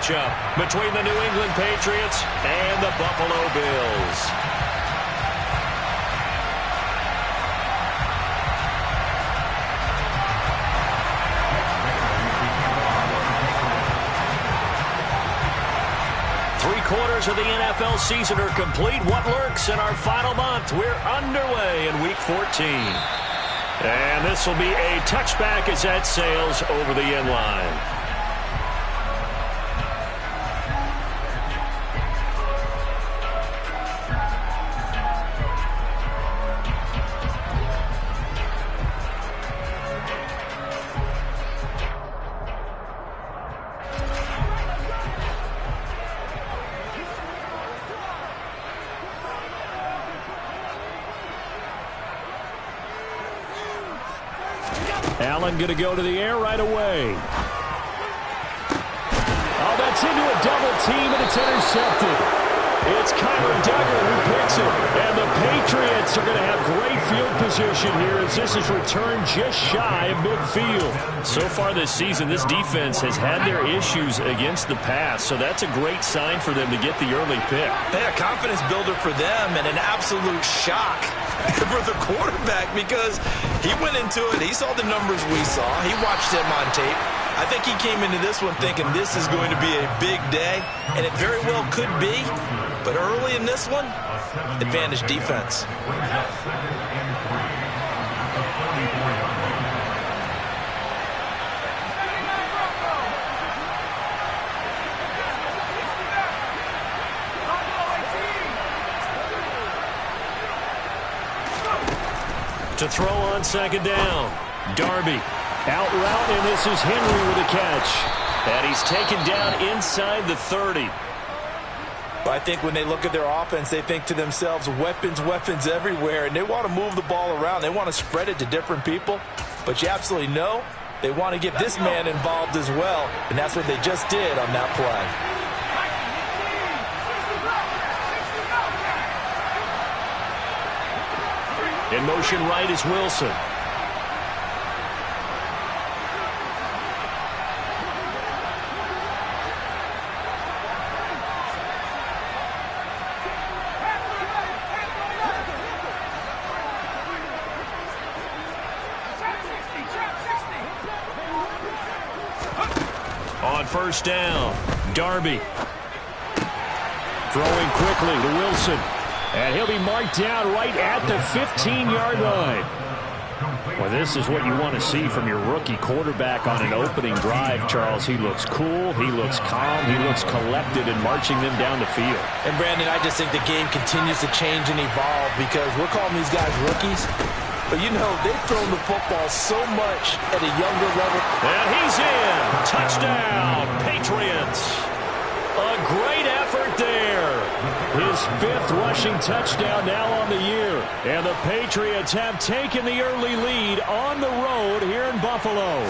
matchup between the New England Patriots and the Buffalo Bills. Three-quarters of the NFL season are complete. What lurks in our final month? We're underway in Week 14. And this will be a touchback as that sails over the end line. Allen going to go to the air right away. Oh, that's into a double team, and it's intercepted. It's Kyler Duggar who picks it. And the Patriots are going to have great field position here as this is returned just shy of midfield. So far this season, this defense has had their issues against the pass, so that's a great sign for them to get the early pick. Yeah, confidence builder for them and an absolute shock for the quarterback because he went into it. He saw the numbers we saw. He watched them on tape. I think he came into this one thinking this is going to be a big day, and it very well could be. But early in this one, advantage defense. To throw on second down. Darby out route, and this is Henry with a catch. And he's taken down inside the 30. But I think when they look at their offense, they think to themselves, weapons, weapons everywhere, and they want to move the ball around. They want to spread it to different people. But you absolutely know they want to get this man involved as well, and that's what they just did on that play. In motion right is Wilson. On first down, Darby. Throwing quickly to Wilson. And he'll be marked down right at the 15-yard line. Well, this is what you want to see from your rookie quarterback on an opening drive, Charles. He looks cool, he looks calm, he looks collected in marching them down the field. And, Brandon, I just think the game continues to change and evolve because we're calling these guys rookies. But, you know, they've thrown the football so much at a younger level. And he's in. Touchdown, Patriots. A great effort there. His fifth rushing touchdown now on the year. And the Patriots have taken the early lead on the road here in Buffalo.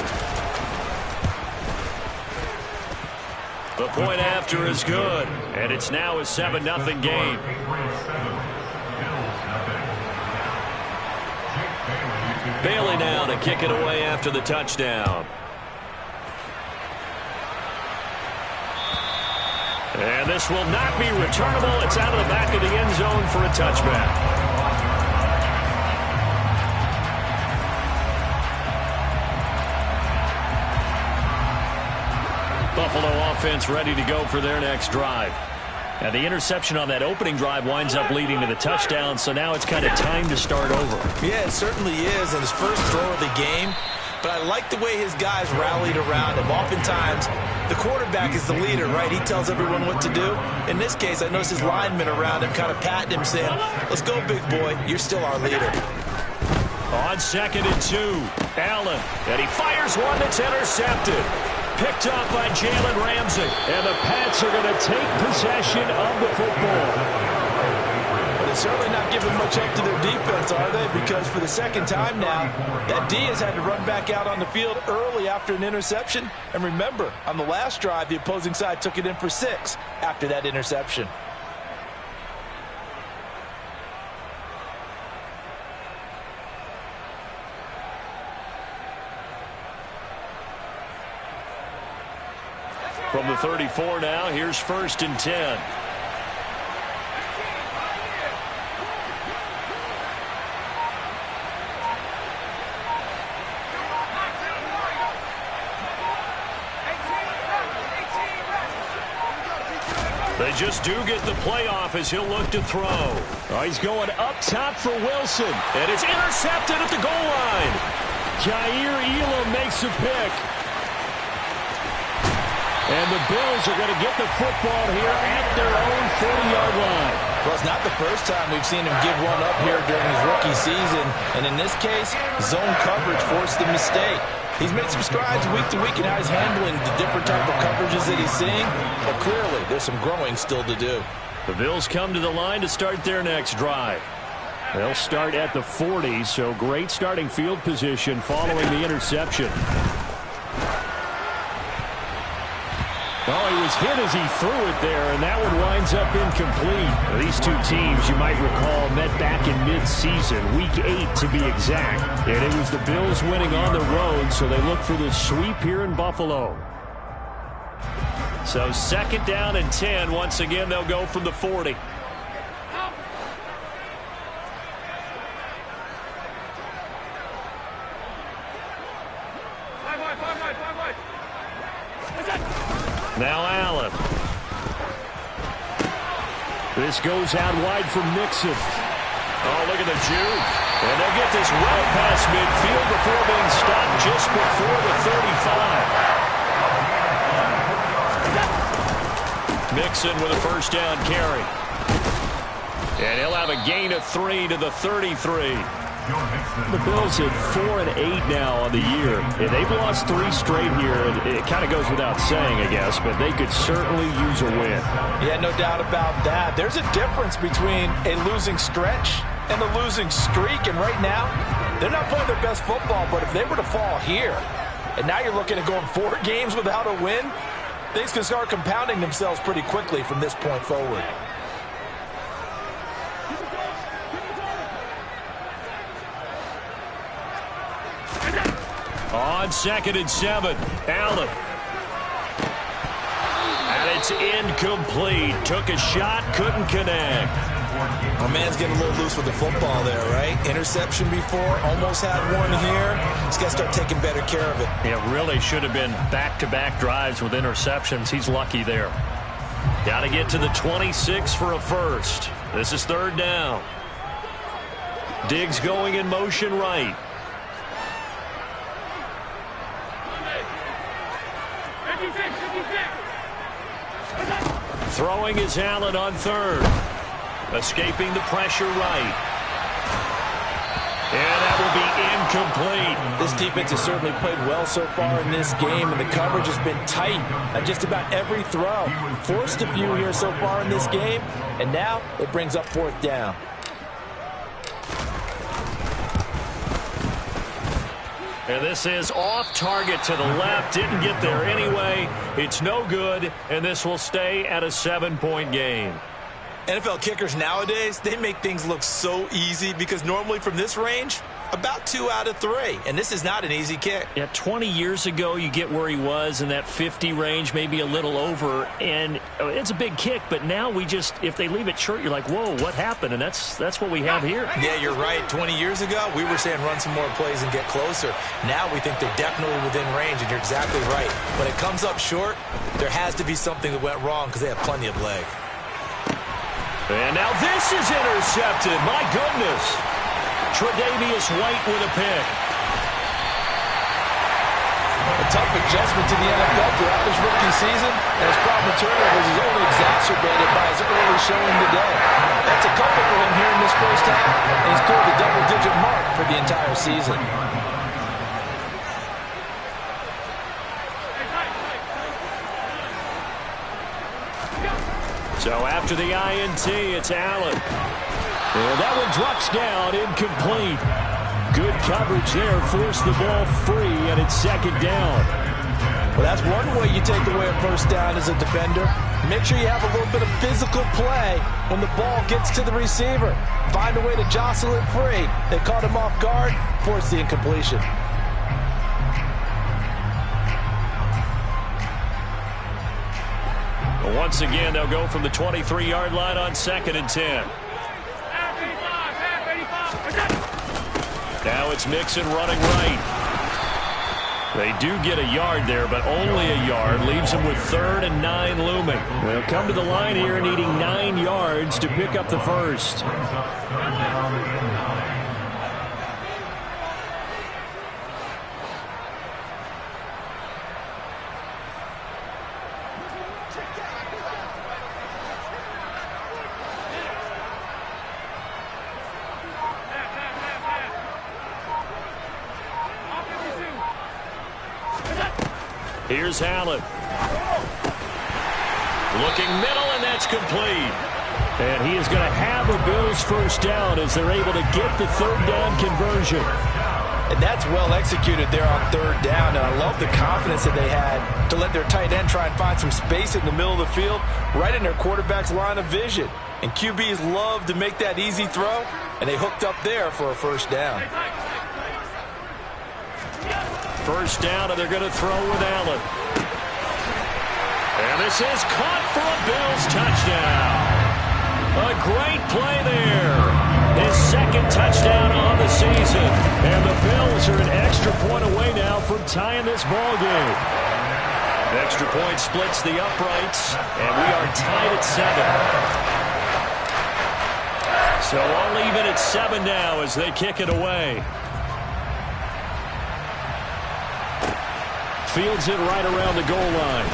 The point after is good. And it's now a 7-0 game. Bailey now to kick it away after the touchdown. And this will not be returnable. It's out of the back of the end zone for a touchback. Buffalo offense ready to go for their next drive. Now the interception on that opening drive winds up leading to the touchdown, so now it's kind of time to start over. Yeah, it certainly is in his first throw of the game. But I like the way his guys rallied around him. Oftentimes, the quarterback is the leader, right? He tells everyone what to do. In this case, I noticed his linemen around him kind of patting him, saying, let's go, big boy. You're still our leader. On 2nd and 2, Allen. And he fires one that's intercepted. Picked up by Jalen Ramsey. And the Pats are going to take possession of the football. They're certainly not giving much up to their defense, are they? Because for the second time now, that D has had to run back out on the field early after an interception. And remember, on the last drive, the opposing side took it in for 6 after that interception. From the 34 now. Here's 1st and 10. They just do get the playoff as he'll look to throw. Oh, he's going up top for Wilson. And it's intercepted at the goal line. Kaiir Elam makes a pick. And the Bills are going to get the football here at their own 40-yard line. Well, it's not the first time we've seen him give one up here during his rookie season. And in this case, zone coverage forced the mistake. He's made some strides week to week in how he's handling the different type of coverages that he's seeing. But clearly, there's some growing still to do. The Bills come to the line to start their next drive. They'll start at the 40, so great starting field position following the interception. Oh, he was hit as he threw it there, and that one winds up incomplete. These two teams, you might recall, met back in mid-season, Week 8 to be exact. And it was the Bills winning on the road, so they look for the sweep here in Buffalo. So 2nd down and 10. Once again, they'll go from the 40. Now Allen. This goes out wide for Mixon. Oh, look at the juke. And they'll get this well past midfield before being stopped just before the 35. Mixon with a 1st down carry. And he'll have a gain of 3 to the 33. The Bills at 4 and 8 now on the year. And they've lost 3 straight here. It kind of goes without saying, I guess, but they could certainly use a win. Yeah, no doubt about that. There's a difference between a losing stretch and a losing streak. And right now, they're not playing their best football. But if they were to fall here, and now you're looking at going 4 games without a win, things can start compounding themselves pretty quickly from this point forward. On 2nd and 7, Allen. And it's incomplete. Took a shot, couldn't connect. My man's getting a little loose with the football there, right? Interception before, almost had one here. He's got to start taking better care of it. It really should have been back-to-back drives with interceptions. He's lucky there. Got to get to the 26 for a first. This is 3rd down. Diggs going in motion right. Throwing is Allen on 3rd. Escaping the pressure right. And that will be incomplete. This defense has certainly played well so far in this game, and the coverage has been tight at just about every throw. Forced a few here so far in this game, and now it brings up 4th down. And this is off target to the left. Didn't get there anyway. It's no good, and this will stay at a 7-point game. NFL kickers nowadays, they make things look so easy because normally from this range, about 2 out of 3. And this is not an easy kick. Yeah, 20 years ago, you get where he was in that 50 range, maybe a little over. And it's a big kick, but now we just, if they leave it short, you're like, whoa, what happened? And that's what we have here. Yeah, you're right. 20 years ago, we were saying run some more plays and get closer. Now we think they're definitely within range, and you're exactly right. When it comes up short, there has to be something that went wrong because they have plenty of leg. And now this is intercepted. My goodness. Tre'Davious White with a pick. A tough adjustment to the NFL throughout this rookie season, and his problem with turnovers is only exacerbated by his early showing today. That's a couple for him here in this first half, and he's cleared the double-digit mark for the entire season. So after the INT, it's Allen. And that one drops down, incomplete. Good coverage there, forced the ball free, and it's 2nd down. Well, that's one way you take away a 1st down as a defender. Make sure you have a little bit of physical play when the ball gets to the receiver. Find a way to jostle it free. They caught him off guard, forced the incompletion. Once again, they'll go from the 23-yard line on 2nd and 10. Now it's Mixon running right. They do get a yard there, but only a yard. Leaves them with 3rd and 9 looming. They'll come to the line here needing 9 yards to pick up the first. Here's Allen. Looking middle, and that's complete. And he is going to have a Bills first down as they're able to get the 3rd down conversion. And that's well executed there on 3rd down. And I love the confidence that they had to let their tight end try and find some space in the middle of the field, right in their quarterback's line of vision. And QBs love to make that easy throw, and they hooked up there for a first down. First down, and they're going to throw with Allen. And this is caught for a Bills touchdown. A great play there. His 2nd touchdown on the season. And the Bills are an extra point away now from tying this ball game. Extra point splits the uprights, and we are tied at 7. So I'll leave it at 7 now as they kick it away. Fields it right around the goal line.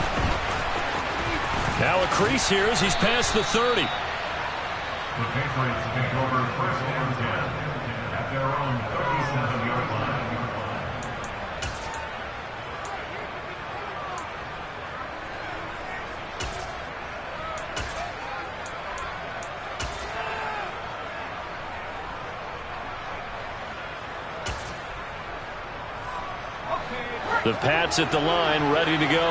Now a crease here as he's past the 30. The Patriots take over 1st and 10 at their own 37-yard line. The Pats at the line, ready to go.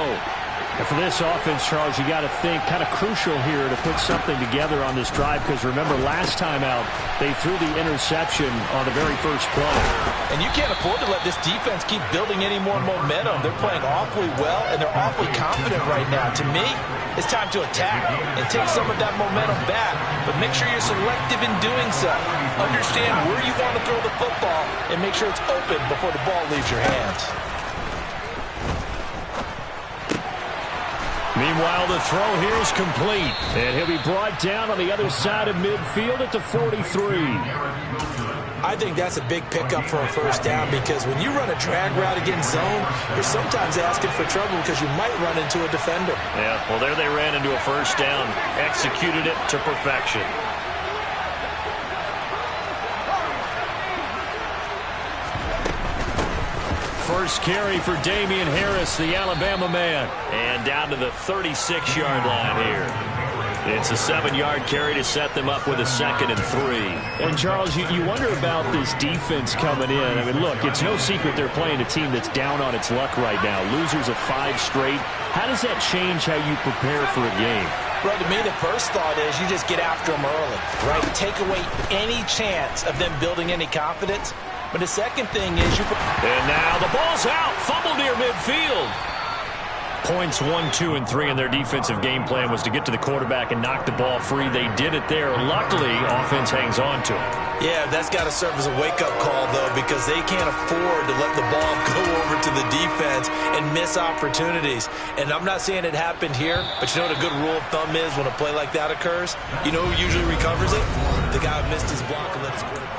And for this offense, Charles, you got to think kind of crucial here to put something together on this drive, because remember last time out they threw the interception on the very first play. And you can't afford to let this defense keep building any more momentum. They're playing awfully well, and they're awfully confident right now. To me, it's time to attack and take some of that momentum back, but make sure you're selective in doing so. Understand where you want to throw the football and make sure it's open before the ball leaves your hands. Meanwhile, the throw here is complete, and he'll be brought down on the other side of midfield at the 43. I think that's a big pickup for a first down, because when you run a drag route against zone, you're sometimes asking for trouble because you might run into a defender. Yeah, well, there they ran into a first down, executed it to perfection. First carry for Damian Harris, the Alabama man. And down to the 36-yard line here. It's a 7-yard carry to set them up with a 2nd and 3. And, Charles, you wonder about this defense coming in. I mean, look, it's no secret they're playing a team that's down on its luck right now. Losers of 5 straight. How does that change how you prepare for a game? Well, to me, the first thought is you just get after them early, right? Take away any chance of them building any confidence. But the second thing is you... And now the ball's out. Fumble near midfield. Points 1, 2, and 3 in their defensive game plan was to get to the quarterback and knock the ball free. They did it there. Luckily, offense hangs on to it. Yeah, that's got to serve as a wake-up call, though, because they can't afford to let the ball go over to the defense and miss opportunities. And I'm not saying it happened here, but you know what a good rule of thumb is when a play like that occurs? You know who usually recovers it? The guy who missed his block and let his quarterback...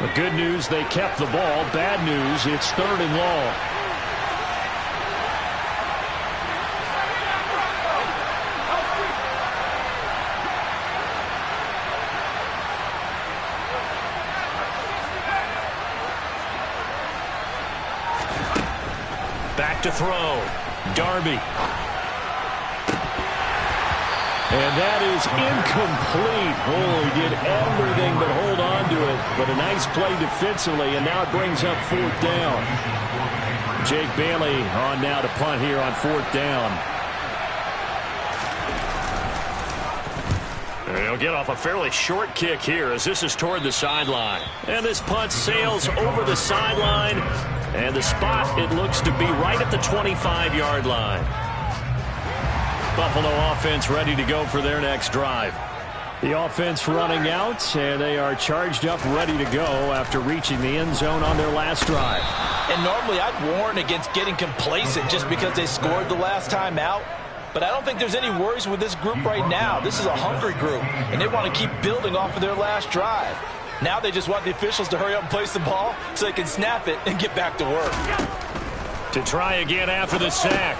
The good news, they kept the ball. Bad news, it's 3rd and long. Back to throw. Darby. And that is incomplete. Oh, he did everything but hold on to it. But a nice play defensively, and now it brings up 4th down. Jake Bailey on now to punt here on 4th down. He'll get off a fairly short kick here as this is toward the sideline. And this punt sails over the sideline. And the spot, it looks to be right at the 25-yard line. Buffalo offense ready to go for their next drive. The offense running out, and they are charged up, ready to go after reaching the end zone on their last drive. And normally I'd warn against getting complacent just because they scored the last time out. But I don't think there's any worries with this group right now. This is a hungry group, and they want to keep building off of their last drive. Now they just want the officials to hurry up and place the ball so they can snap it and get back to work. To try again after the sack.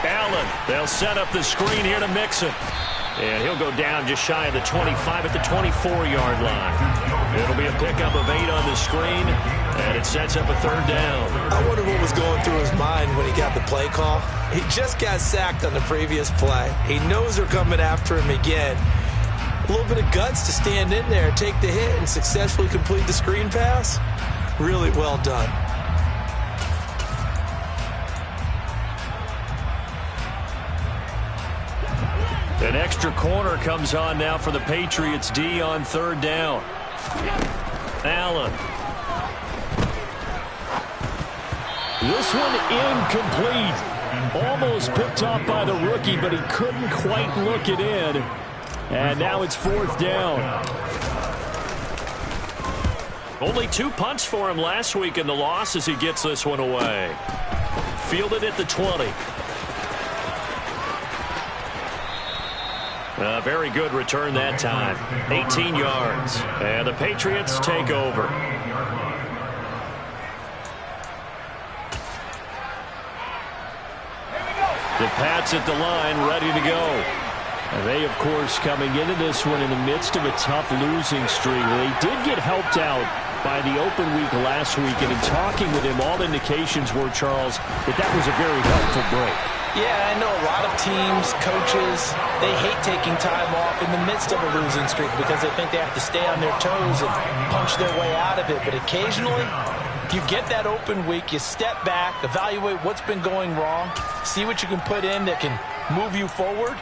Allen, they'll set up the screen here to Mixon. And he'll go down just shy of the 25 at the 24-yard line. It'll be a pickup of 8 on the screen, and it sets up a third down. I wonder what was going through his mind when he got the play call. He just got sacked on the previous play. He knows they're coming after him again. A little bit of guts to stand in there, take the hit, and successfully complete the screen pass. Really well done. An extra corner comes on now for the Patriots D on third down. Allen. This one incomplete. Almost picked off by the rookie, but he couldn't quite look it in. And now it's fourth down. Only 2 punts for him last week in the loss as he gets this one away. Fielded at the 20. A very good return that time. 18 yards. And the Patriots take over. The Pats at the line, ready to go. And they, of course, coming into this one in the midst of a tough losing streak. They did get helped out by the open week last week. And in talking with him, all indications were, Charles, that was a very helpful break. Yeah, I know a lot of teams, coaches, they hate taking time off in the midst of a losing streak because they think they have to stay on their toes and punch their way out of it. But occasionally, you get that open week, you step back, evaluate what's been going wrong, see what you can put in that can move you forward,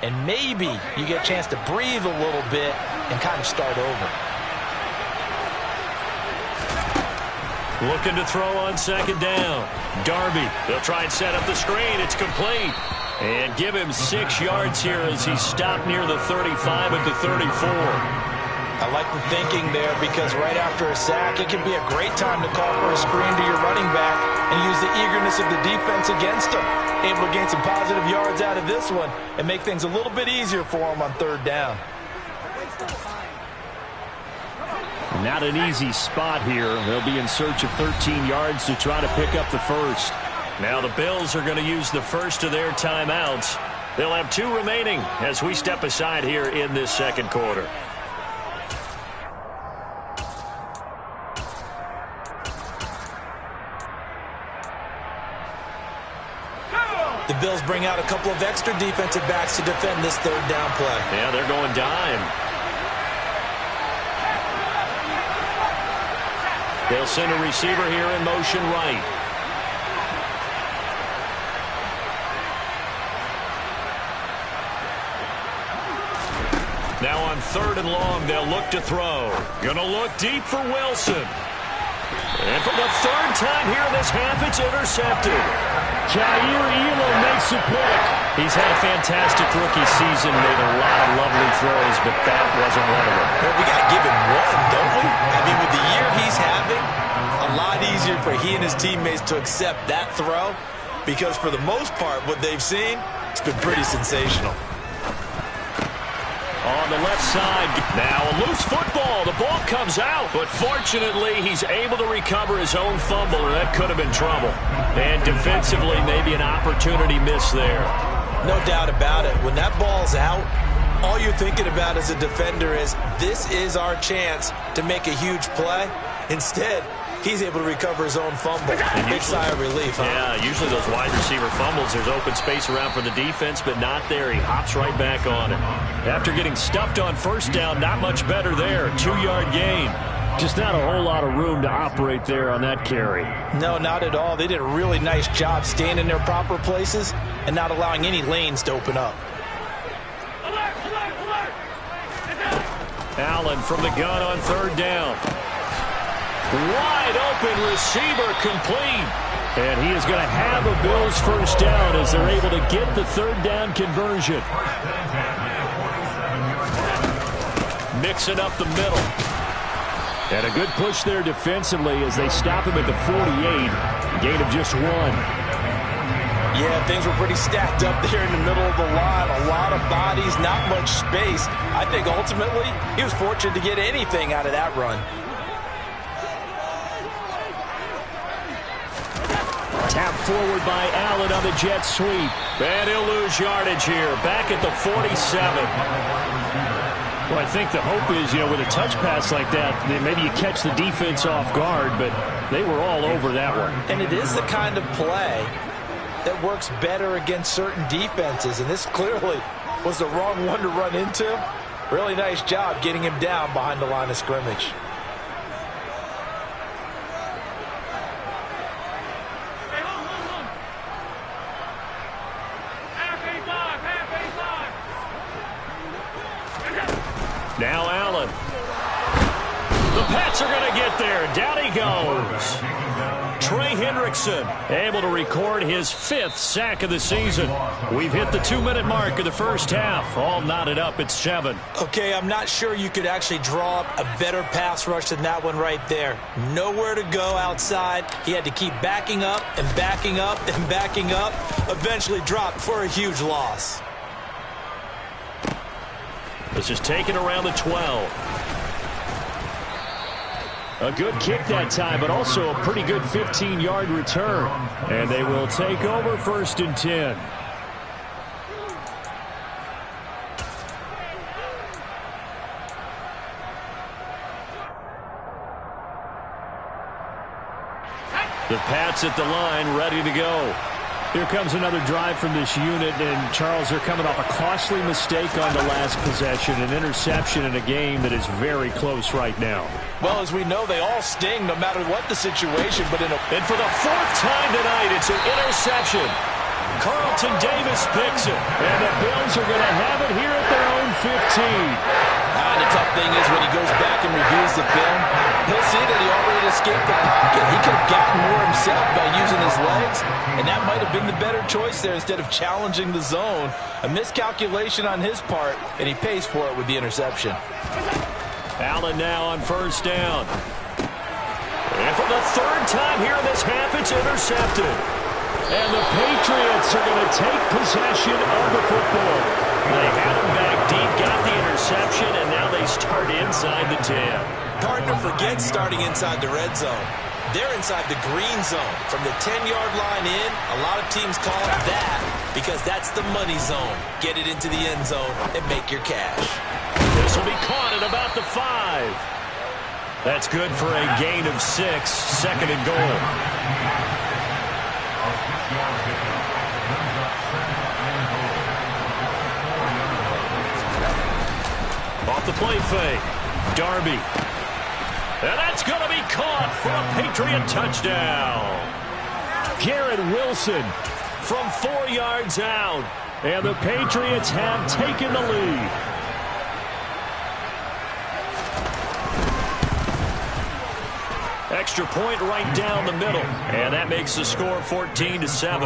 and maybe you get a chance to breathe a little bit and kind of start over. Looking to throw on second down. Darby, they'll try and set up the screen. It's complete. And give him 6 yards here as he's stopped near the 35 at the 34. I like the thinking there because right after a sack, it can be a great time to call for a screen to your running back and use the eagerness of the defense against him. Able to gain some positive yards out of this one and make things a little bit easier for him on third down. Not an easy spot here. They'll be in search of 13 yards to try to pick up the first. Now the Bills are going to use the first of their timeouts. They'll have 2 remaining as we step aside here in this second quarter. The Bills bring out a couple of extra defensive backs to defend this third down play. Yeah, they're going dime. They'll send a receiver here in motion right. Now on third and long, they'll look to throw. Gonna look deep for Wilson. And for the third time here in this half, it's intercepted. Jair Elam makes a pick. He's had a fantastic rookie season, made a lot of lovely throws, but that wasn't one of them. Well, we got to give him one, don't we? I mean, with the year he's having, a lot easier for he and his teammates to accept that throw because for the most part, what they've seen, it's been pretty sensational. On the left side, now a loose football. The ball comes out, but fortunately, he's able to recover his own fumble, or that could have been trouble. And defensively, maybe an opportunity miss there. No doubt about it. When that ball's out, all you're thinking about as a defender is, this is our chance to make a huge play. Instead, he's able to recover his own fumble. Big sigh of relief, huh? Yeah, usually those wide receiver fumbles, there's open space around for the defense, but not there. He hops right back on it. After getting stuffed on first down, not much better there. 2-yard gain. Just not a whole lot of room to operate there on that carry. No, not at all. They did a really nice job staying in their proper places and not allowing any lanes to open up. Allen from the gun on third down. Wide open receiver complete. And he is going to have a Bills first down as they're able to get the third down conversion. Mixing up the middle. And a good push there defensively as they stop him at the 48. Gain of just 1. Yeah, things were pretty stacked up there in the middle of the line. A lot of bodies, not much space. I think ultimately he was fortunate to get anything out of that run. Tap forward by Allen on the jet sweep. And he'll lose yardage here. Back at the 47. Well, I think the hope is, with a touch pass like that, maybe you catch the defense off guard, but they were all over that one. And it is the kind of play that works better against certain defenses, and this clearly was the wrong one to run into. Really nice job getting him down behind the line of scrimmage. Now Allen. The Pats are going to get there. Down he goes. Trey Hendrickson able to record his 5th sack of the season. We've hit the 2-minute mark of the first half. All knotted up at 7. Okay, I'm not sure you could actually draw up a better pass rush than that one right there. Nowhere to go outside. He had to keep backing up and backing up and backing up. Eventually dropped for a huge loss. This is taken around the 12. A good kick that time, but also a pretty good 15-yard return. And they will take over 1st and 10. The Pats at the line, ready to go. Here comes another drive from this unit, and Charles, they're coming off a costly mistake on the last possession, an interception in a game that is very close right now. Well, as we know, they all sting no matter what the situation, but and for the 4th time tonight, it's an interception. Carlton Davis picks it, and the Bills are going to have it here at their own 15. The tough thing is when he goes back and reviews the film, he'll see that he already escaped the pocket. He could have gotten more himself by using his legs, and that might have been the better choice there instead of challenging the zone. A miscalculation on his part, and he pays for it with the interception. Allen now on 1st down. And for the 3rd time here in this half, it's intercepted. And the Patriots are going to take possession of the football. They had him back deep, got the interception, and now they start inside the 10. Hard to forget starting inside the red zone. They're inside the green zone. From the 10-yard line in, a lot of teams call it that because that's the money zone. Get it into the end zone and make your cash. This will be caught at about the 5. That's good for a gain of 6, 2nd and goal. Off the play fake. Darby. And that's going to be caught for a Patriot touchdown. Garrett Wilson from 4 yards out. And the Patriots have taken the lead. Extra point right down the middle. And that makes the score 14-7.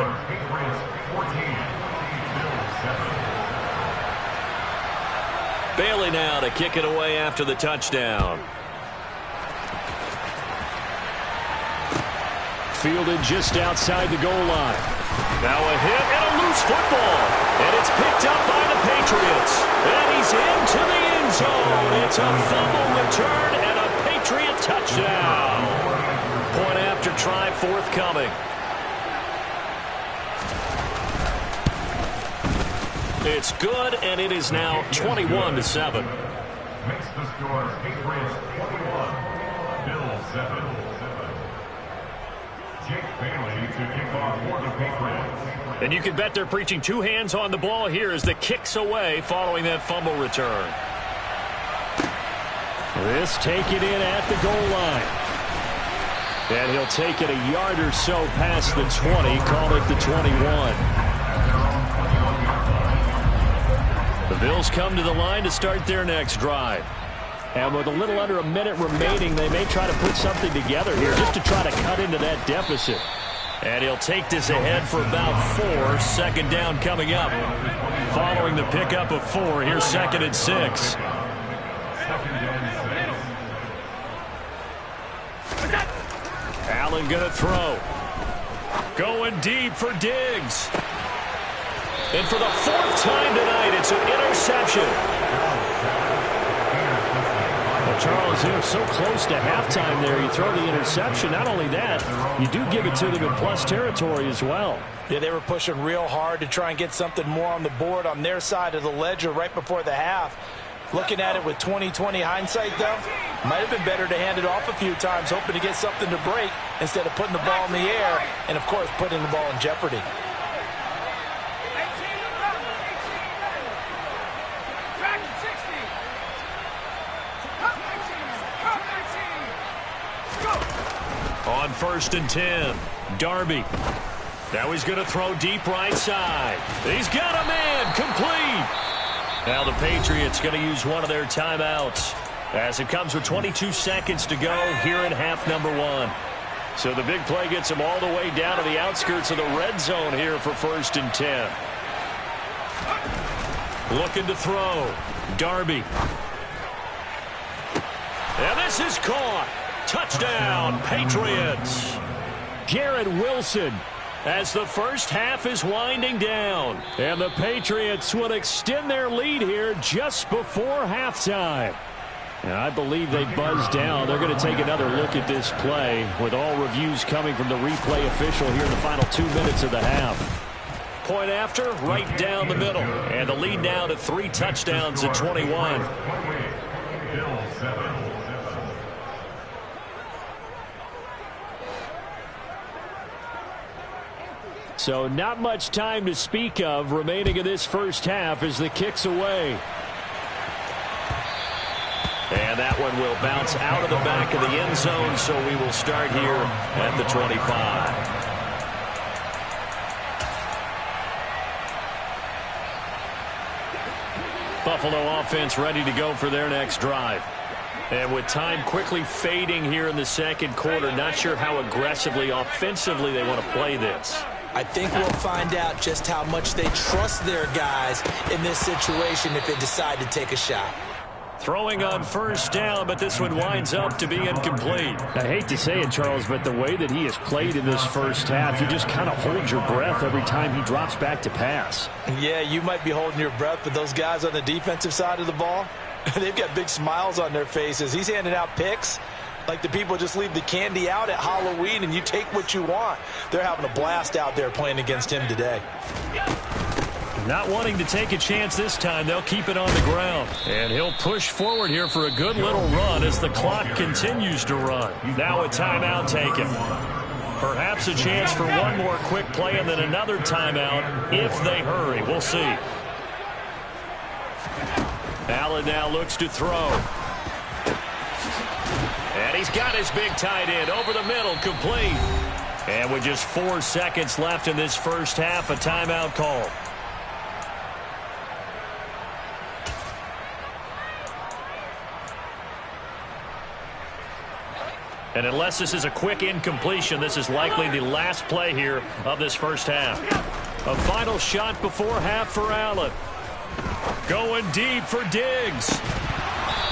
Bailey now to kick it away after the touchdown. Fielded just outside the goal line. Now a hit and a loose football. And it's picked up by the Patriots. And he's into the end zone. It's a fumble return and a Patriot touchdown. Point after try forthcoming. It's good, and it is now 21-7. Makes the score Patriots 21, Bills 7. Jake Bailey to kick off for the Patriots. And you can bet they're preaching 2 hands on the ball here as the kick's away following that fumble return. This taken in at the goal line. And he'll take it a yard or so past the 20, call it the 21. The Bills come to the line to start their next drive. And with a little under a minute remaining, they may try to put something together here just to try to cut into that deficit. And he'll take this ahead for about 4. Second down coming up. Following the pickup of 4, here's 2nd and 6. Allen going to throw. Going deep for Diggs. And for the 4th time tonight, it's an interception. Well, Charles, you're so close to halftime there. You throw the interception. Not only that, you do give it to them in plus territory as well. Yeah, they were pushing real hard to try and get something more on the board on their side of the ledger right before the half. Looking at it with 20/20 hindsight, though, might have been better to hand it off a few times, hoping to get something to break instead of putting the ball in the air and, of course, putting the ball in jeopardy. On 1st and 10, Darby. Now he's going to throw deep right side. He's got a man, complete. Now the Patriots going to use one of their timeouts as it comes with 22 seconds to go here in half number 1. So the big play gets them all the way down to the outskirts of the red zone here for 1st and 10. Looking to throw. Darby. And this is caught. Touchdown, Patriots. Garrett Wilson as the first half is winding down. And the Patriots will extend their lead here just before halftime. And I believe they buzzed down. They're going to take another look at this play with all reviews coming from the replay official here in the final 2 minutes of the half. Point after, right down the middle. And the lead now to 3 touchdowns at 21. So not much time to speak of remaining in this first half as the kick's away. And that one will bounce out of the back of the end zone, so we will start here at the 25. Buffalo offense ready to go for their next drive. And with time quickly fading here in the second quarter, not sure how aggressively, offensively they want to play this. I think we'll find out just how much they trust their guys in this situation if they decide to take a shot. Throwing on 1st down, but this one winds up to be incomplete. I hate to say it, Charles, but the way that he has played in this first half, you just kind of hold your breath every time he drops back to pass. Yeah, you might be holding your breath, but those guys on the defensive side of the ball, they've got big smiles on their faces. He's handing out picks like the people just leave the candy out at Halloween and you take what you want. They're having a blast out there playing against him today. Not wanting to take a chance this time, they'll keep it on the ground. And he'll push forward here for a good little run as the clock continues to run. Now a timeout taken. Perhaps a chance for one more quick play and then another timeout if they hurry. We'll see. Allen now looks to throw. And he's got his big tight end over the middle, complete. And with just 4 seconds left in this first half, a timeout call. And unless this is a quick incompletion, this is likely the last play here of this first half. A final shot before half for Allen. Going deep for Diggs.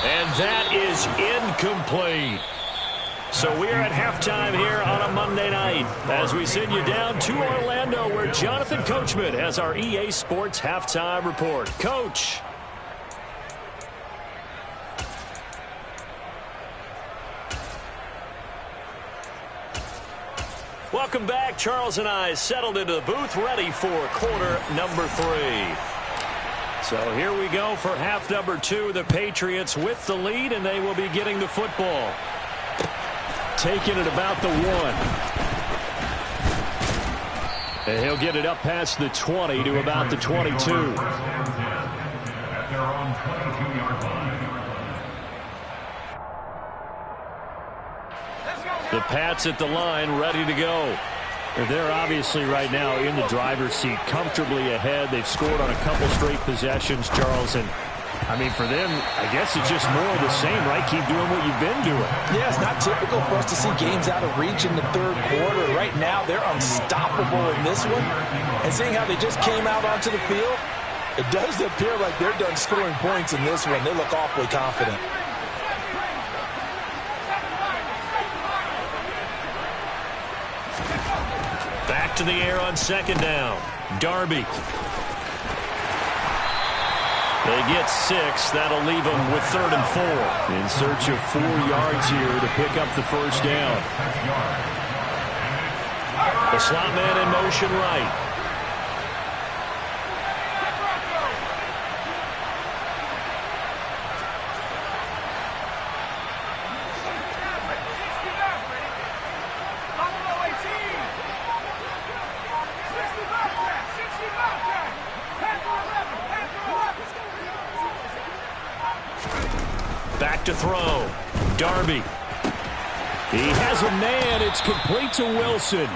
And that is incomplete. So we are at halftime here on a Monday night as we send you down to Orlando where Jonathan Coachman has our EA Sports Halftime Report. Coach. Welcome back. Charles and I settled into the booth ready for quarter number 3. So here we go for half number 2. The Patriots with the lead, and they will be getting the football. Taking it about the 1. And he'll get it up past the 20 to about the 22. At their own 22-yard line. The Pats at the line, ready to go. They're obviously right now in the driver's seat, comfortably ahead. They've scored on a couple straight possessions, Charles, and I mean, for them, I guess it's just more of the same, right? Keep doing what you've been doing. Yeah, it's not typical for us to see games out of reach in the third quarter. Right now, they're unstoppable in this one. And seeing how they just came out onto the field, it does appear like they're done scoring points in this one. They look awfully confident. Back to the air on second down. Darby. They get 6. That'll leave them with 3rd and 4. In search of 4 yards here to pick up the first down. The slot man in motion right. Back to throw. Darby. He has a man. It's complete to Wilson.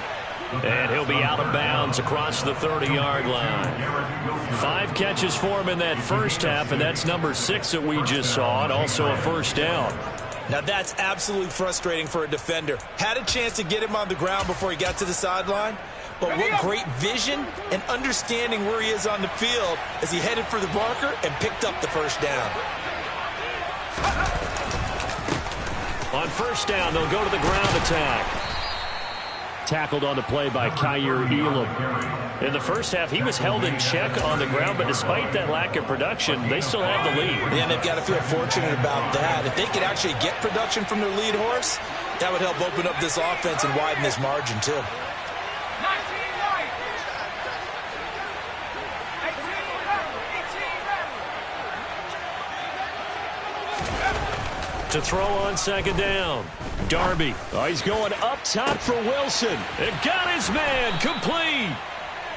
And he'll be out of bounds across the 30-yard line. 5 catches for him in that first half, and that's number 6 that we just saw, and also a first down. Now that's absolutely frustrating for a defender. Had a chance to get him on the ground before he got to the sideline, but what great vision and understanding where he is on the field as he headed for the marker and picked up the first down. On first down, they'll go to the ground attack. Tackled on the play by Kaiir Elam. In the first half, he was held in check on the ground, but despite that lack of production, they still have the lead. And they've got to feel fortunate about that. If they could actually get production from their lead horse, that would help open up this offense and widen this margin too. To throw on second down. Darby. Oh, he's going up top for Wilson. It got his man complete.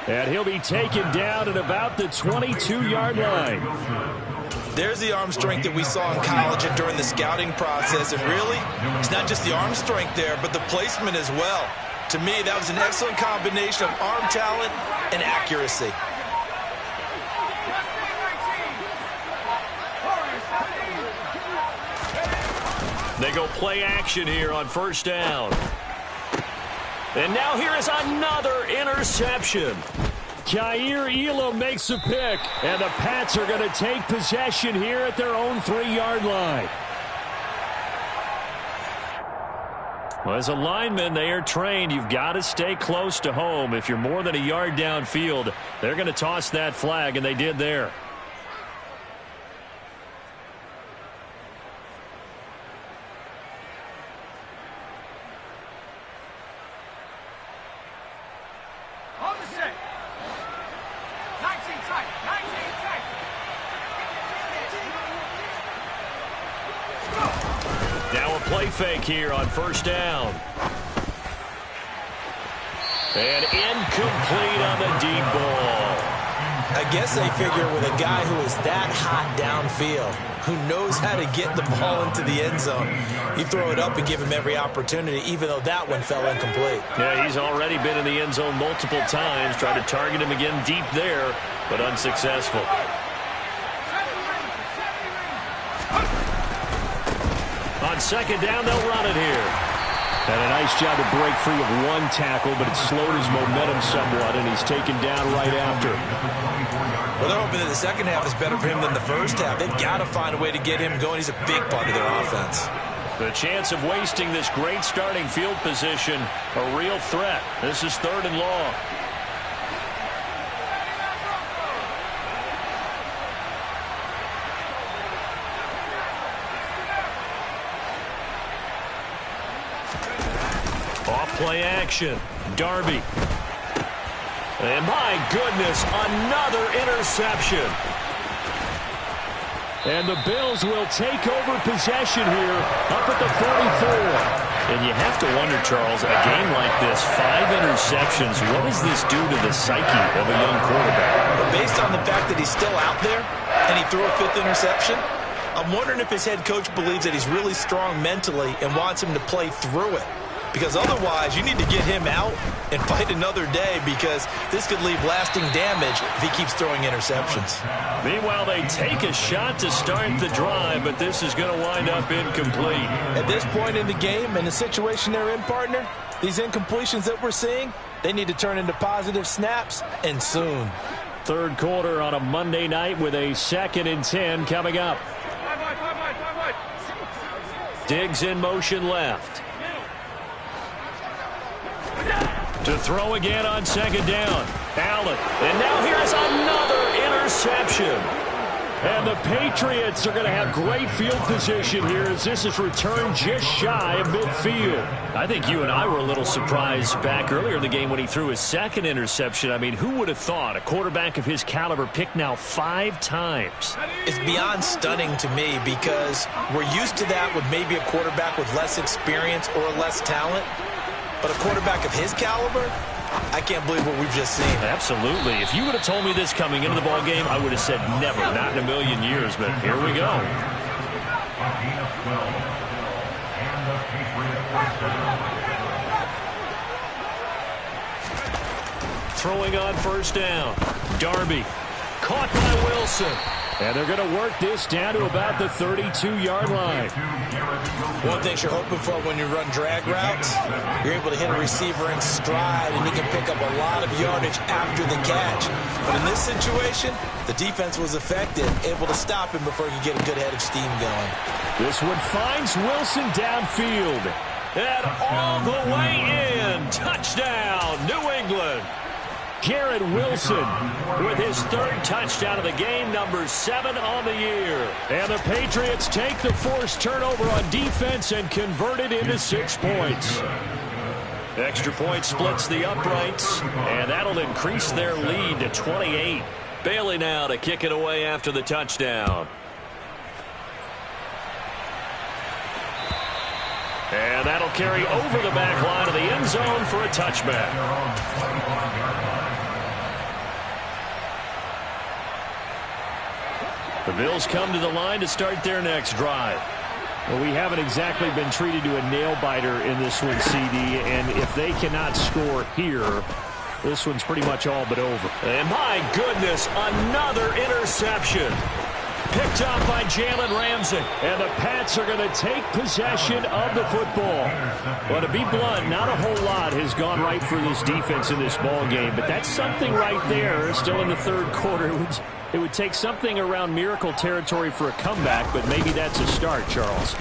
And he'll be taken down at about the 22-yard line. There's the arm strength that we saw in college and during the scouting process. And really, it's not just the arm strength there, but the placement as well. To me, that was an excellent combination of arm talent and accuracy. They go play action here on first down. And now here is another interception. Kaiir Elam makes a pick, and the Pats are going to take possession here at their own 3-yard line. Well, as a lineman, they are trained. You've got to stay close to home. If you're more than a yard downfield, they're going to toss that flag, and they did there. Now a play fake here on first down. And incomplete on the deep ball. I guess they figure with a guy who is that hot downfield, who knows how to get the ball into the end zone, you throw it up and give him every opportunity, even though that one fell incomplete. Yeah, he's already been in the end zone multiple times. Tried to target him again deep there, but unsuccessful. On second down, they'll run it here. And a nice job to break free of one tackle, but it slowed his momentum somewhat, and he's taken down right after. Well, they're hoping that the second half is better for him than the first half. They've got to find a way to get him going. He's a big part of their offense. The chance of wasting this great starting field position, a real threat. This is 3rd and long. Play action. Darby. And my goodness, another interception. And the Bills will take over possession here up at the 44. And you have to wonder, Charles, a game like this, 5 interceptions, what does this do to the psyche of a young quarterback? But based on the fact that he's still out there and he threw a 5th interception, I'm wondering if his head coach believes that he's really strong mentally and wants him to play through it. because otherwise you need to get him out and fight another day, because this could leave lasting damage if he keeps throwing interceptions. Meanwhile, they take a shot to start the drive, but this is going to wind up incomplete. At this point in the game and the situation they're in, partner, these incompletions that we're seeing, they need to turn into positive snaps, and soon. Third quarter on a Monday night with a 2nd and 10 coming up. Diggs in motion left. To throw again on 2nd down. Allen. And now here's another interception. And the Patriots are going to have great field position here as this is returned just shy of midfield. I think you and I were a little surprised back earlier in the game when he threw his 2nd interception. I mean, who would have thought a quarterback of his caliber picked now 5 times? It's beyond stunning to me, because we're used to that with maybe a quarterback with less experience or less talent. But a quarterback of his caliber, I can't believe what we've just seen. Absolutely. If you would have told me this coming into the ball game, I would have said never, not in a million years. But here we go. Throwing on 1st down. Darby caught by Wilson. And they're going to work this down to about the 32-yard line. One thing you're hoping for when you run drag routes, you're able to hit a receiver in stride, and he can pick up a lot of yardage after the catch. But in this situation, the defense was effective, able to stop him before he could get a good head of steam going. This one finds Wilson downfield. And all the way in. Touchdown, New England. Garrett Wilson with his 3rd touchdown of the game, number 7 on the year. And the Patriots take the forced turnover on defense and convert it into 6 points. Extra point splits the uprights, and that'll increase their lead to 28. Bailey now to kick it away after the touchdown. And that'll carry over the back line of the end zone for a touchback. The Bills come to the line to start their next drive. Well, we haven't exactly been treated to a nail-biter in this one, CD, and if they cannot score here, this one's pretty much all but over. And my goodness, another interception. Picked up by Jalen Ramsey. And the Pats are going to take possession of the football. Well, to be blunt, not a whole lot has gone right for this defense in this ball game, but that's something right there. Still in the 3rd quarter. It would take something around miracle territory for a comeback, but maybe that's a start, Charles.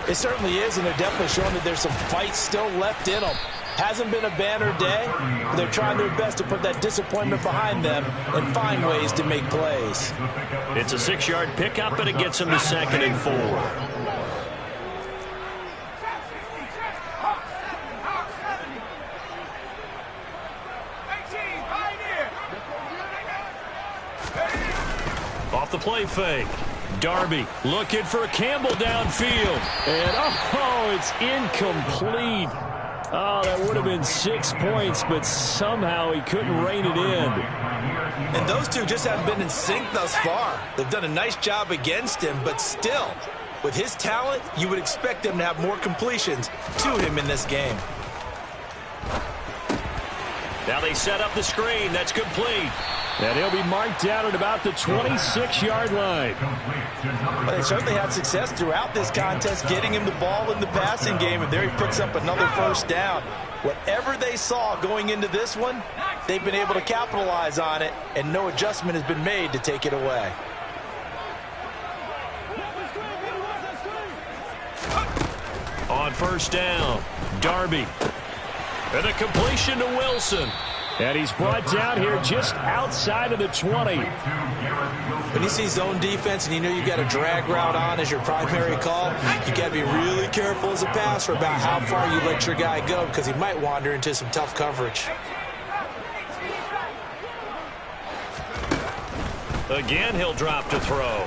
It certainly is, and they're definitely showing that there's some fight still left in them. Hasn't been a banner day, but they're trying their best to put that disappointment behind them and find ways to make plays. It's a 6-yard pickup, and it gets them to 2nd and 4. Off the play fake. Darby looking for Campbell downfield. And, oh, it's incomplete. Oh, that would have been 6 points, but somehow he couldn't rein it in. And those two just haven't been in sync thus far. They've done a nice job against him, but still, with his talent, you would expect them to have more completions to him in this game. Now they set up the screen. That's complete. And he'll be marked down at about the 26-yard line. But they certainly had success throughout this contest getting him the ball in the passing game, and there he picks up another 1st down. Whatever they saw going into this one, they've been able to capitalize on it, and no adjustment has been made to take it away. On 1st down, Darby. And a completion to Wilson. And he's brought down here just outside of the 20. When you see zone defense and you know you've got a drag route on as your primary call, you got to be really careful as a passer about how far you let your guy go, because he might wander into some tough coverage. Again, he'll drop to throw.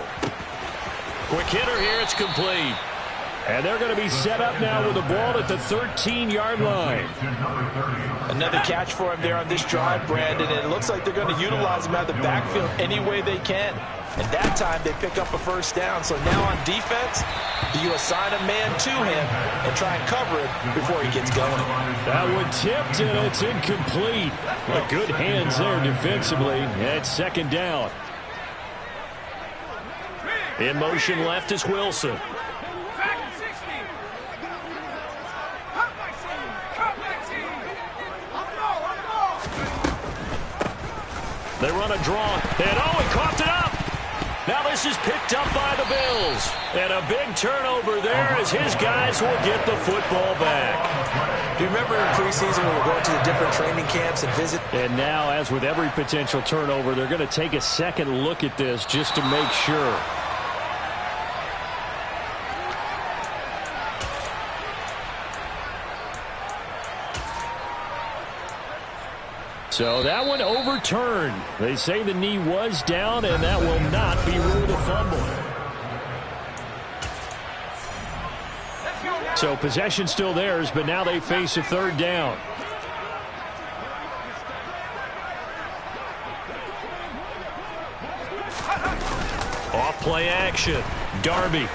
Quick hitter here, it's complete. And they're going to be set up now with the ball at the 13-yard line. Another catch for him there on this drive, Brandon. And it looks like they're going to utilize him out of the backfield any way they can. And that time they pick up a first down. So now on defense, you assign a man to him and try and cover it before he gets going. That one tipped, and it's incomplete. But good hands there defensively. At second down. In motion left is Wilson. They run a draw, and he coughed it up. Now this is picked up by the Bills. And a big turnover there as his guys will get the football back. Do you remember in preseason when we were going to the different training camps and visit? And now, as with every potential turnover, they're going to take a second look at this just to make sure. So that one overturned. They say the knee was down, and that will not be ruled a fumble. So possession still theirs, but now they face a third down. Off play action. Darby.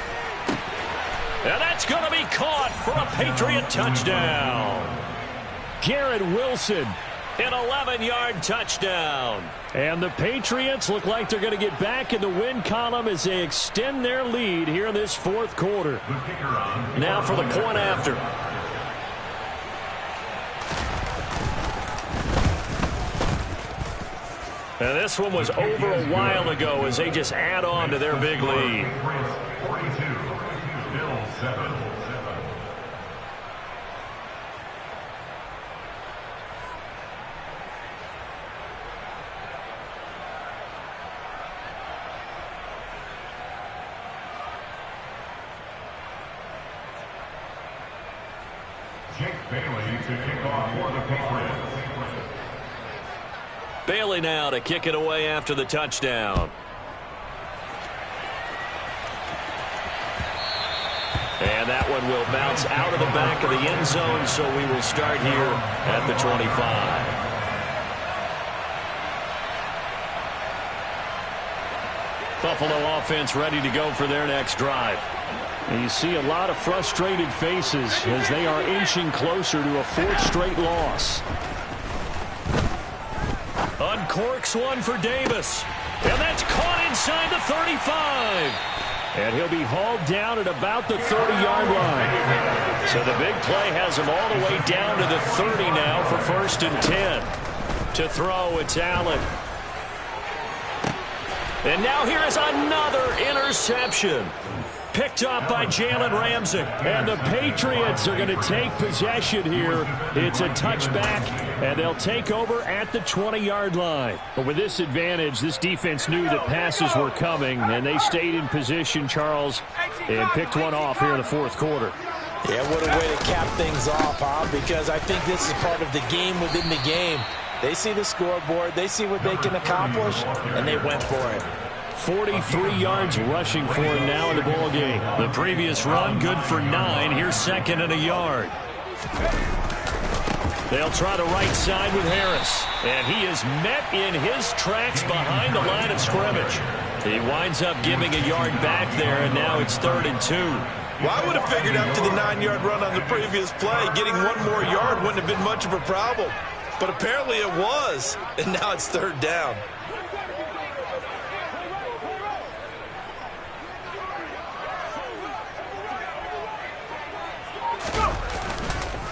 And that's going to be caught for a Patriot touchdown. Garrett Wilson. An 11-yard touchdown. And the Patriots look like they're going to get back in the win column as they extend their lead here in this fourth quarter. Now for the point after. And this one was over a while ago as they just add on to their big lead. 42, Bills 7. Jake Bailey to kick off for the Patriots. Bailey now to kick it away after the touchdown. And that one will bounce out of the back of the end zone, so we will start here at the 25. Buffalo offense ready to go for their next drive. And you see a lot of frustrated faces as they are inching closer to a fourth straight loss. Uncorks one for Davis. And that's caught inside the 35. And he'll be hauled down at about the 30-yard line. So the big play has him all the way down to the 30 now for 1st and 10. To throw, it's Allen. And now here is another interception. Picked up by Jalen Ramsey. And the Patriots are going to take possession here. It's a touchback, and they'll take over at the 20-yard line. But with this advantage, this defense knew that passes were coming, and they stayed in position, Charles, and picked one off here in the fourth quarter. Yeah, what a way to cap things off, huh? Because I think this is part of the game within the game. They see the scoreboard, they see what they can accomplish, and they went for it. 43 yards rushing for him now in the ball game. The previous run good for 9. Here's 2nd and a yard. They'll try the right side with Harris. And he is met in his tracks behind the line of scrimmage. He winds up giving a yard back there, and now it's 3rd and 2. Well, I would have figured after the 9-yard run on the previous play, getting one more yard wouldn't have been much of a problem. But apparently it was, and now it's 3rd down.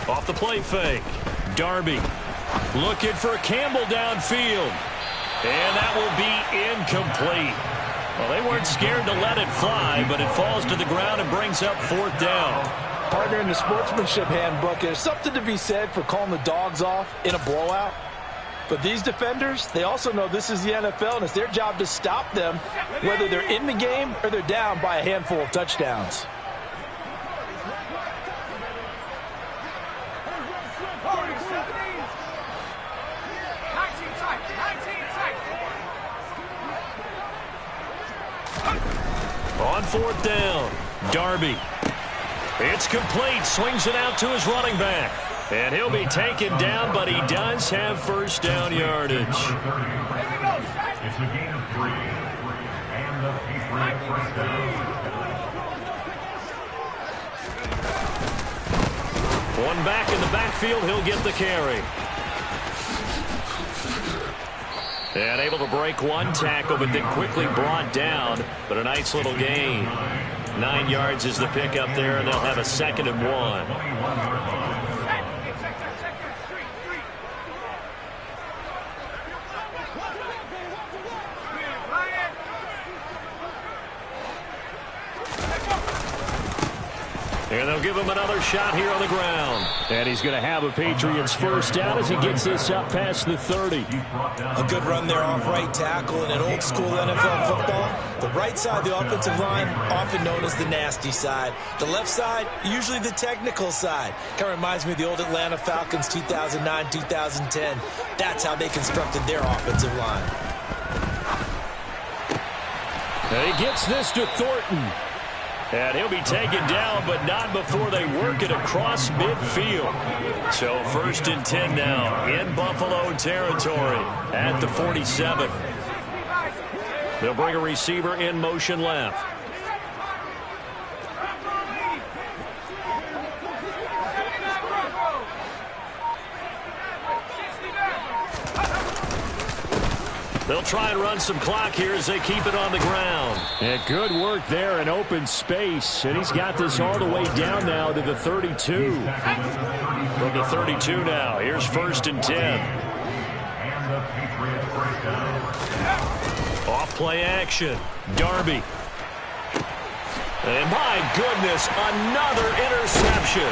Off the play fake. Darby looking for Campbell downfield. And that will be incomplete. Well, they weren't scared to let it fly, but it falls to the ground and brings up 4th down. Partner, in the sportsmanship handbook, there's something to be said for calling the dogs off in a blowout. But these defenders, they also know this is the NFL, and it's their job to stop them, whether they're in the game or they're down by a handful of touchdowns. On 4th down, Darby It's complete. Swings it out to his running back. And he'll be taken down, but he does have first down yardage. It's a gain of 3. And the Patriots first down. One back in the backfield. He'll get the carry. And able to break one tackle, but then quickly brought down. But a nice little gain. 9 yards is the pickup there, and they'll have a 2nd and 1. And they'll give him another shot here on the ground. And he's going to have a Patriots first down as he gets this up past the 30. A good run there off right tackle in an old school NFL football. The right side of the offensive line, often known as the nasty side. The left side, usually the technical side. Kind of reminds me of the old Atlanta Falcons 2009, 2010. That's how they constructed their offensive line. And he gets this to Thornton. And he'll be taken down, but not before they work it across midfield. So 1st and 10 now in Buffalo territory at the 47. They'll bring a receiver in motion left. They'll try and run some clock here as they keep it on the ground. And good work there in open space. And he's got this all the way down now to the 32. From the 32 now. Here's 1st and 10. Off play action. Darby. And my goodness, another interception.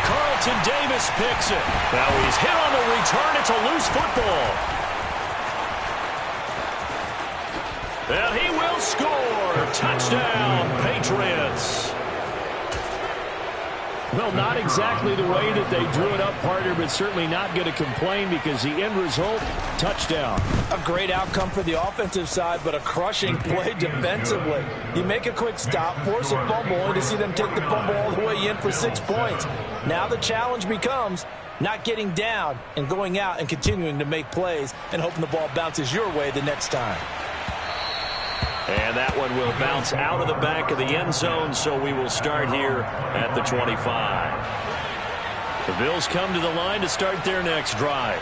Carlton Davis picks it. Now he's hit on the return. It's a loose football. And he will score. Touchdown, Patriots. Well, not exactly the way that they drew it up, partner, but certainly not going to complain because the end result, touchdown. A great outcome for the offensive side, but a crushing play defensively. You make a quick stop, force a fumble, only to see them take the fumble all the way in for 6 points. Now the challenge becomes not getting down and going out and continuing to make plays and hoping the ball bounces your way the next time. And that one will bounce out of the back of the end zone, so we will start here at the 25. The Bills come to the line to start their next drive.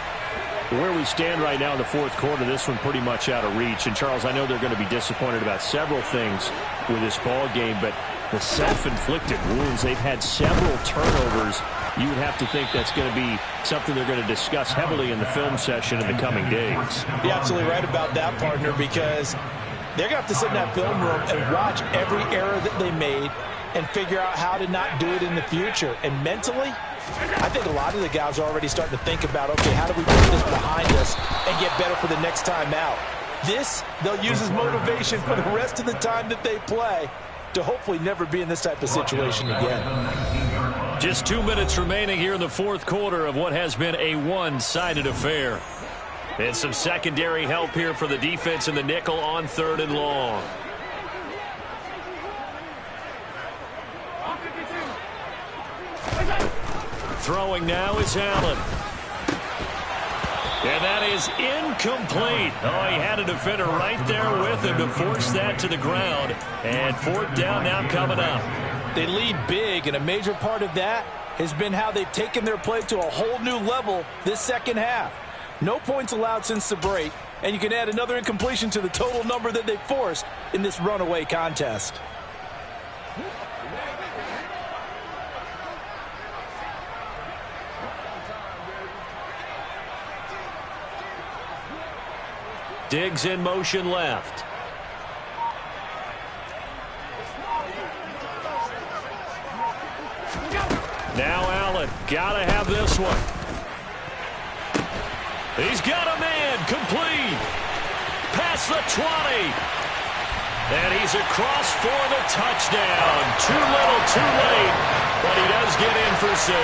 Where we stand right now in the 4th quarter, this one pretty much out of reach. And, Charles, I know they're going to be disappointed about several things with this ball game, but the self-inflicted wounds, they've had several turnovers. You would have to think that's going to be something they're going to discuss heavily in the film session in the coming days. You're absolutely right about that, partner, because they're going to have to sit in that film room and watch every error that they made and figure out how to not do it in the future. And mentally, I think a lot of the guys are already starting to think about, okay, how do we put this behind us and get better for the next time out? This, they'll use as motivation for the rest of the time that they play to hopefully never be in this type of situation again. Just 2 minutes remaining here in the 4th quarter of what has been a one-sided affair. And some secondary help here for the defense in the nickel on 3rd and long. Throwing now is Allen. And that is incomplete. Oh, he had a defender right there with him to force that to the ground. And 4th down now coming up. They lead big, and a major part of that has been how they've taken their play to a whole new level this second half. No points allowed since the break, and you can add another incompletion to the total number that they forced in this runaway contest. Diggs in motion left. Now Allen, gotta have this one. He's got a man, complete. Past the 20. And he's across for the touchdown. Too little, too late. But he does get in for 6.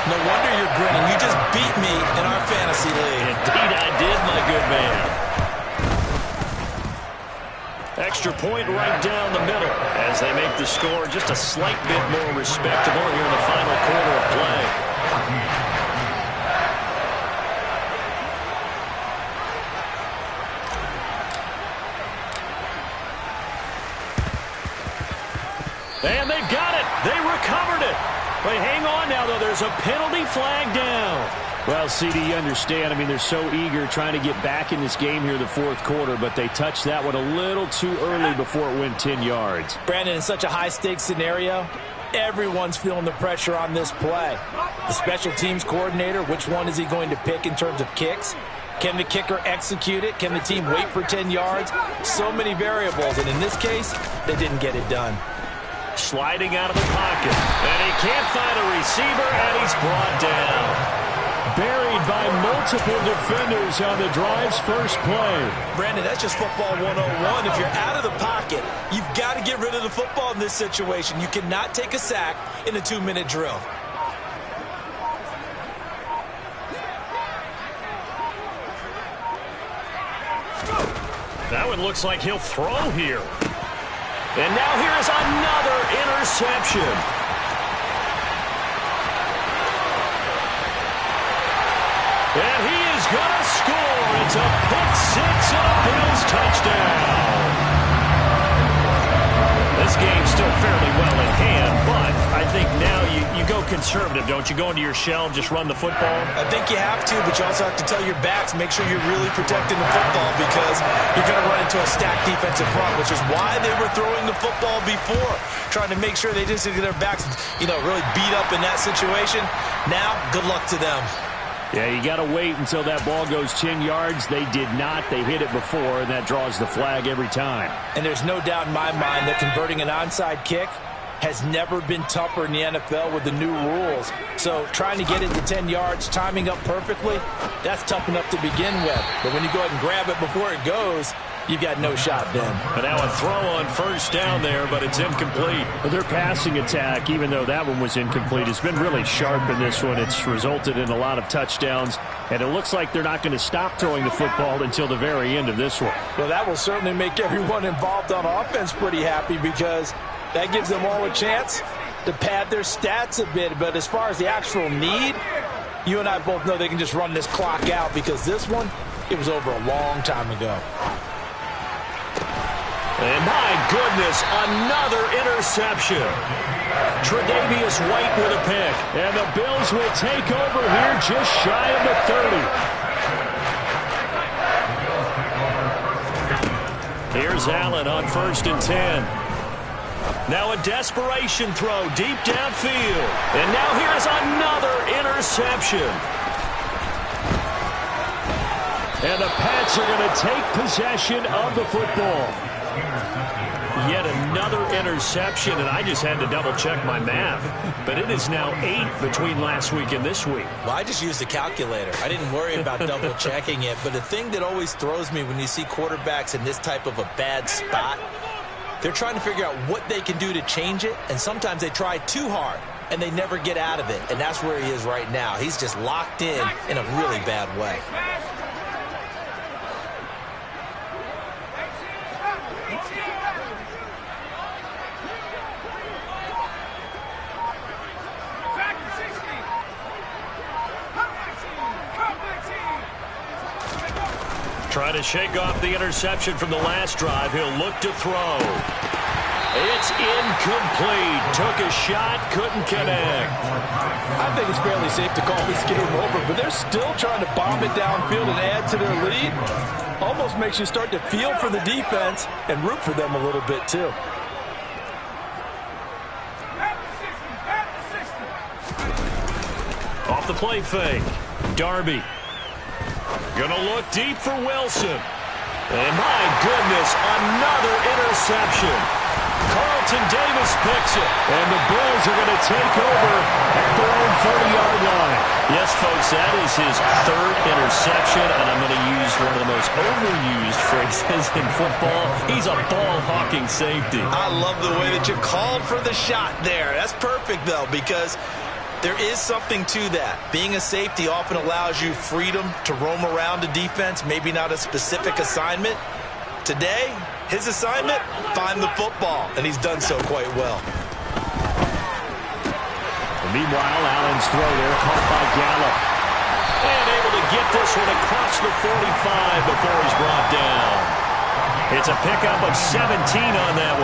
No wonder you're grinning. You just beat me in our fantasy league. Indeed I did, my good man. extra point right down the middle as they make the score just a slight bit more respectable here in the final quarter of play. And they've got it. They recovered it. But hang on now, though. There's a penalty flag down. Well, CD, you understand. I mean, they're so eager trying to get back in this game here in the fourth quarter, but they touched that one a little too early before it went 10 yards. Brandon, in such a high-stakes scenario, everyone's feeling the pressure on this play. The special teams coordinator, which one is he going to pick in terms of kicks? Can the kicker execute it? Can the team wait for 10 yards? So many variables, and in this case, they didn't get it done. Sliding out of the pocket, and he can't find a receiver, and he's brought down. Buried by multiple defenders on the drive's first play. Brandon, that's just football 101. If you're out of the pocket, you've got to get rid of the football in this situation. You cannot take a sack in a 2-minute drill. That one looks like he'll throw here. And now here's another interception. And he is going to score. It's a pick-six and a Bills touchdown. This game's still fairly well in hand, but I think now you go conservative, don't you? Go into your shell and just run the football? I think you have to, but you also have to tell your backs, make sure you're really protecting the football because you're going to run into a stacked defensive front, which is why they were throwing the football before, trying to make sure they didn't get their backs, really beat up in that situation. Now, good luck to them. Yeah, you got to wait until that ball goes 10 yards. They did not. They hit it before, and that draws the flag every time. And there's no doubt in my mind that converting an onside kick has never been tougher in the NFL with the new rules. So trying to get it to 10 yards, timing up perfectly, that's tough enough to begin with. But when you go ahead and grab it before it goes, you've got no shot then. But now a throw on first down there, but it's incomplete. Their passing attack, even though that one was incomplete, has been really sharp in this one. It's resulted in a lot of touchdowns, and it looks like they're not going to stop throwing the football until the very end of this one. Well, that will certainly make everyone involved on offense pretty happy because that gives them all a chance to pad their stats a bit. But as far as the actual need, you and I both know they can just run this clock out because this one, it was over a long time ago. And my goodness, another interception. Tre'Davious White with a pick. And the Bills will take over here just shy of the 30. Here's Allen on 1st and 10. Now a desperation throw deep downfield. And now here's another interception. And the Pats are going to take possession of the football. Yet another interception, and I just had to double-check my math. But it is now 8 between last week and this week. Well, I just used the calculator. I didn't worry about double-checking it. But the thing that always throws me when you see quarterbacks in this type of a bad spot, they're trying to figure out what they can do to change it, and sometimes they try too hard, and they never get out of it. And that's where he is right now. He's just locked in a really bad way. Trying to shake off the interception from the last drive. He'll look to throw. It's incomplete. Took a shot, couldn't connect. I think it's fairly safe to call this game over, but they're still trying to bomb it downfield and add to their lead. Almost makes you start to feel for the defense and root for them a little bit, too. Off the play fake. Darby. Gonna look deep for Wilson. And my goodness, another interception. Carlton Davis picks it. And the Bills are going to take over at their own 30-yard line. Yes, folks, that is his 3rd interception, and I'm going to use one of the most overused phrases in football. He's a ball-hawking safety. I love the way that you called for the shot there. That's perfect, though, because there is something to that. Being a safety often allows you freedom to roam around a defense, maybe not a specific assignment. Today, his assignment, find the football, and he's done so quite well. Meanwhile, Allen's throw there caught by Gallup. And able to get this one across the 45 before he's brought down. It's a pickup of 17 on that one.